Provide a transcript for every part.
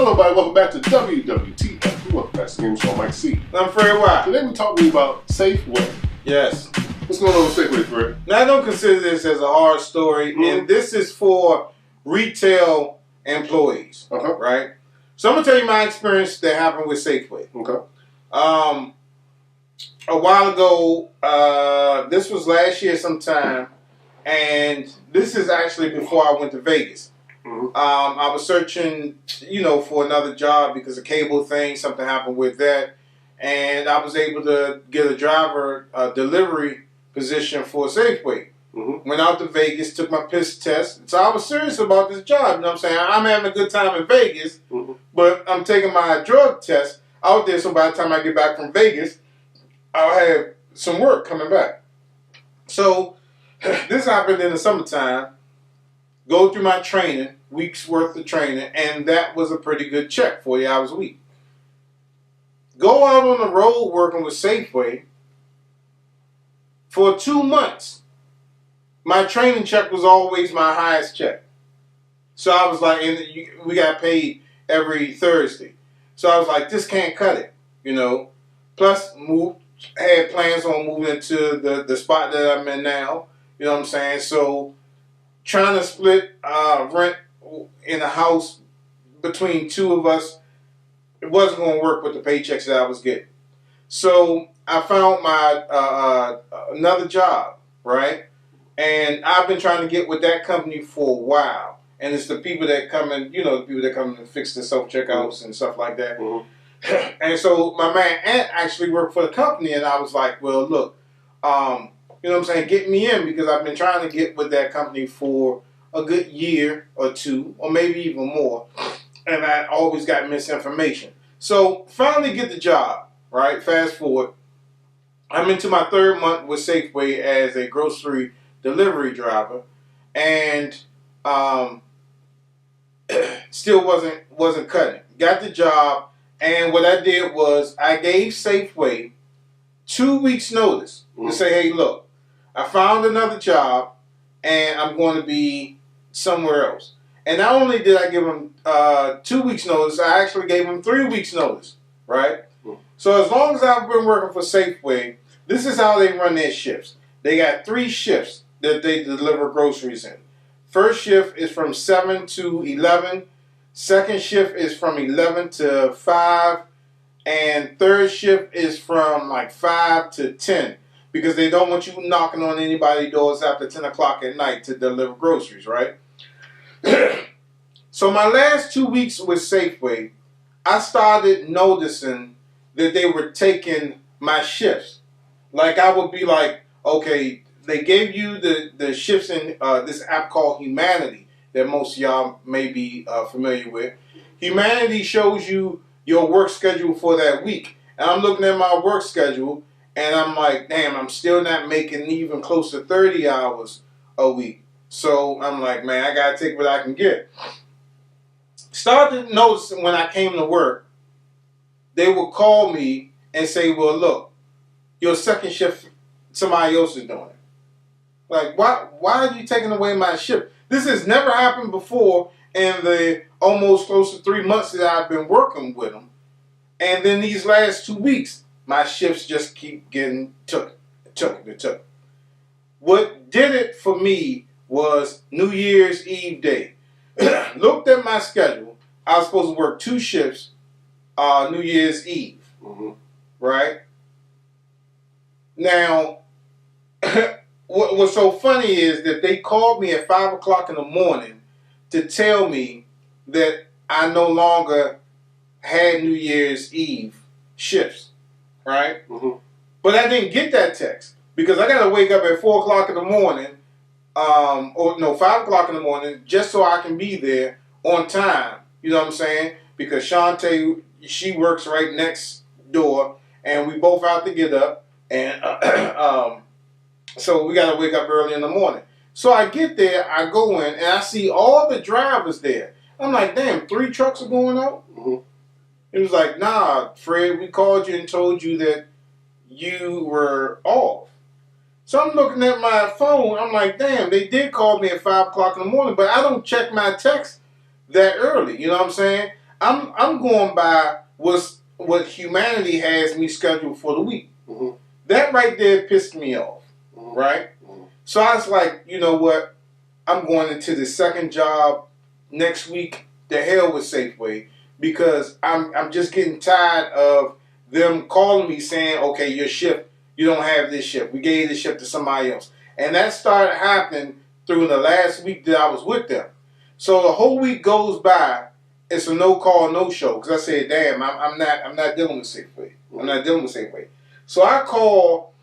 Hello, everybody. Welcome back to WWTF. Welcome back to the Game Show. MikeC. I'm Fred White. Today we're talking about Safeway. Yes. What's going on with Safeway, Fred? Now, I don't consider this as a hard story, and this is for retail employees, right? So I'm going to tell you my experience that happened with Safeway. Okay. A while ago, this was last year sometime, and this is actually before I went to Vegas. I was searching, for another job because of cable thing, something happened with that, and I was able to get a driver delivery position for Safeway. Went out to Vegas, took my piss test. So I was serious about this job, you know what I'm saying? I'm having a good time in Vegas, but I'm taking my drug test out there, so by the time I get back from Vegas, I'll have some work coming back. So this happened in the summertime. Go through my training, week's worth of training, and that was a pretty good check, 40 hours a week. Go out on the road working with Safeway for 2 months. My training check was always my highest check. So I was like, and we got paid every Thursday. So I was like, this can't cut it, Plus, had plans on moving into the spot that I'm in now, you know what I'm saying? So trying to split rent in a house between two of us, it wasn't going to work with the paychecks that I was getting. So I found my another job, right? And I've been trying to get with that company for a while. And it's the people that come in, the people that come and fix the self-checkouts and stuff like that. And so my man Ant actually worked for the company, and I was like, well, look, get me in, because I've been trying to get with that company for a good year or two, or maybe even more, and I always got misinformation. So finally get the job, right? Fast forward, I'm into my 3rd month with Safeway as a grocery delivery driver, and still wasn't cutting. Got the job, and what I did was I gave Safeway 2 weeks notice to say, hey, look, I found another job, and I'm going to be somewhere else. And not only did I give them 2 weeks notice, I actually gave them 3 weeks notice, right? So as long as I've been working for Safeway, this is how they run their shifts. They got 3 shifts that they deliver groceries in. First shift is from 7 to 11. Second shift is from 11 to 5. And third shift is from like 5 to 10. Because they don't want you knocking on anybody's doors after 10 o'clock at night to deliver groceries, right? So my last 2 weeks with Safeway, I started noticing that they were taking my shifts. Like I would be like, okay, they gave you the shifts in this app called Humanity that most of y'all may be familiar with. Humanity shows you your work schedule for that week. And I'm looking at my work schedule, and I'm like, damn, I'm still not making even close to 30 hours a week. So I'm like, man, I got to take what I can get. Started to notice when I came to work, they would call me and say, well, look, your second shift, somebody else is doing it. Like, why are you taking away my shift? This has never happened before in the almost close to 3 months that I've been working with them. And then these last 2 weeks, my shifts just keep getting took. What did it for me was New Year's Eve day. Looked at my schedule. I was supposed to work 2 shifts New Year's Eve. Right? Now, what's so funny is that they called me at 5 o'clock in the morning to tell me that I no longer had New Year's Eve shifts. Right? But I didn't get that text because I got to wake up at 4 o'clock in the morning, 5 o'clock in the morning, just so I can be there on time. You know what I'm saying? Because Shantae, she works right next door, and we both out to get up, and so we got to wake up early in the morning. So I get there, I go in, and I see all the drivers there. I'm like, damn, 3 trucks are going out? It was like, nah, Fred, we called you and told you that you were off. So I'm looking at my phone. I'm like, damn, they did call me at 5 o'clock in the morning, but I don't check my text that early. You know what I'm saying? I'm going by what humanity has me scheduled for the week. Mm-hmm. That right there pissed me off, right? Mm-hmm. So I was like, you know what? I'm going into the second job next week. The hell with Safeway, because I'm just getting tired of them calling me saying, okay, your shift, you don't have this shift. We gave this shift to somebody else. And that started happening through the last week that I was with them. So the whole week goes by, it's a no call, no show. Because I said, damn, I'm not dealing with Safeway. I'm not dealing with Safeway. So I call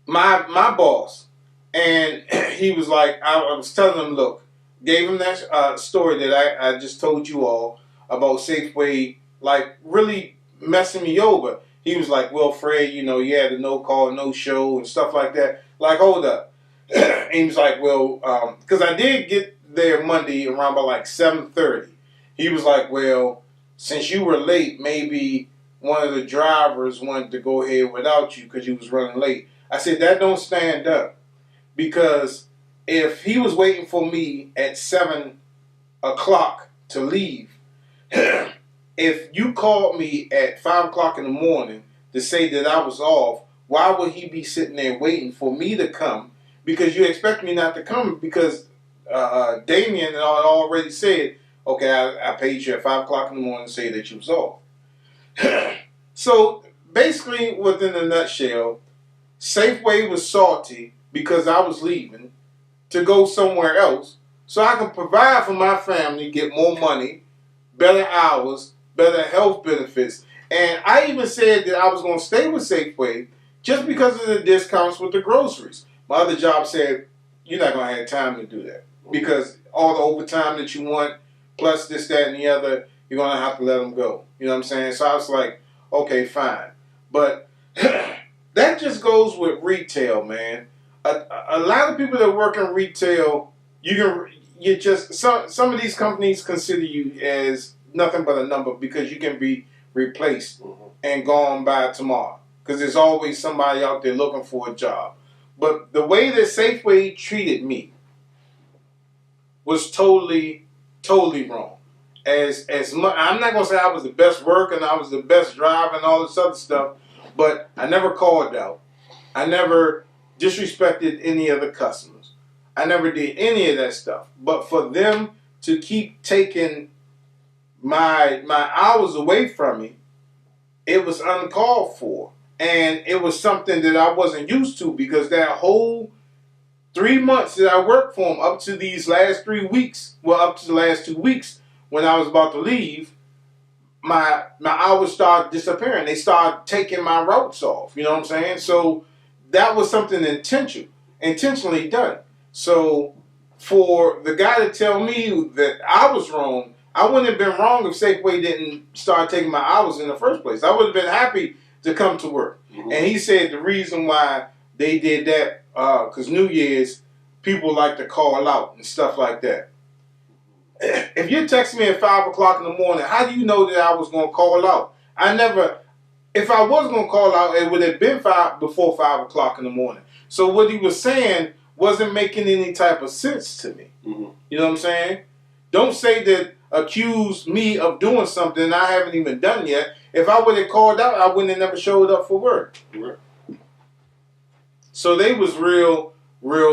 my boss, and he was like, I was telling him, look, gave him that story that I just told you all about Safeway, like really messing me over. He was like, well, Fred, you know, you had a no call, no show and stuff like that. Like, hold up. And he was like, well, because I did get there Monday around about like 7:30. He was like, well, since you were late, maybe one of the drivers wanted to go ahead without you because you was running late. I said, that don't stand up. Because if he was waiting for me at 7 o'clock to leave, if you called me at 5 o'clock in the morning to say that I was off, why would he be sitting there waiting for me to come? Because you expect me not to come because Damien had already said, okay, I paid you at 5 o'clock in the morning to say that you was off. So basically, within a nutshell, Safeway was salty because I was leaving to go somewhere else so I can provide for my family, get more money, better hours, better health benefits. And I even said that I was going to stay with Safeway just because of the discounts with the groceries. My other job said, you're not going to have time to do that because all the overtime that you want, plus this, that, and the other, you're going to have to let them go. You know what I'm saying? So I was like, okay, fine. But that just goes with retail, man. A lot of people that work in retail, some of these companies consider you as nothing but a number because you can be replaced and gone by tomorrow. Because there's always somebody out there looking for a job. But the way that Safeway treated me was totally, totally wrong. As much, I'm not gonna say I was the best worker and I was the best driver and all this other stuff, but I never called out. I never disrespected any of the customers. I never did any of that stuff. But for them to keep taking my hours away from me, it was uncalled for. And it was something that I wasn't used to because that whole 3 months that I worked for them up to these last 3 weeks, well, up to the last 2 weeks when I was about to leave, my hours started disappearing. They started taking my routes off. You know what I'm saying? So that was something intentionally done. So for the guy to tell me that I was wrong, I wouldn't have been wrong if Safeway didn't start taking my hours in the first place. I would have been happy to come to work. And he said the reason why they did that, because New Year's, people like to call out and stuff like that. If you text me at 5 o'clock in the morning, how do you know that I was going to call out? If I was going to call out, it would have been before 5 o'clock in the morning. So what he was saying wasn't making any type of sense to me. You know what I'm saying? Don't say that, accuse me of doing something I haven't even done yet. If I would have called out, I wouldn't have never showed up for work. Right. So they was real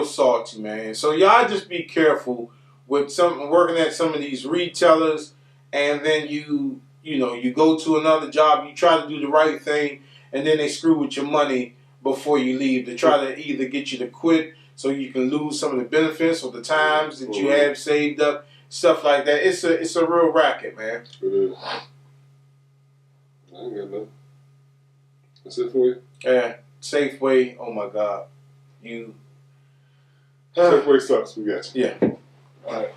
salty, man. So y'all just be careful with working at some of these retailers, and then you go to another job, you try to do the right thing, and then they screw with your money before you leave. They try to either get you to quit so you can lose some of the benefits or the times that you have saved up, stuff like that. It's a real racket, man. It is. I ain't got nothing. That's it for you? Yeah. Safeway, oh my God. Safeway sucks, we got you. Yeah. All right.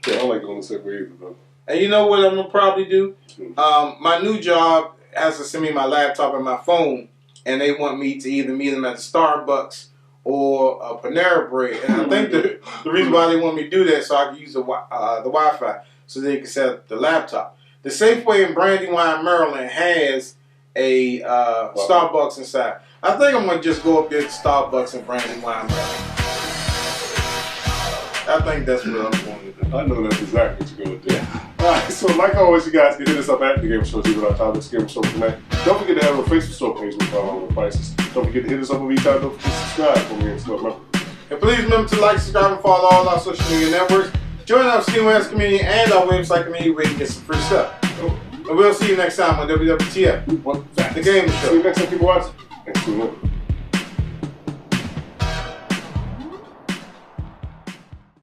Yeah, I don't like going to Safeway either, though. And you know what I'm going to probably do? My new job has to send me my laptop and my phone, and they want me to either meet them at the Starbucks or a Panera Bread. And I think the reason why they want me to do that is so I can use the Wi-Fi so they can set up the laptop. The Safeway in Brandywine, Maryland has a Starbucks inside. I think I'm going to just go up there to Starbucks in Brandywine, Maryland. I think that's what I'm going to do. I know that's exactly what you're going to do. Yeah. Alright, so like always, you guys can hit us up at The Gamer Show, see what our topics, Gamer Show Connect. Don't forget to have a Facebook store page with our prices. Don't forget to hit us up on vTime, don't forget to subscribe for me and stuff, man. And please remember to like, subscribe, and follow all our social media networks. Join our SteamWest community and our website community where you can get some free stuff. And we'll see you next time on WWTF, The Gamer Show. See you next time, people watch. Thanks for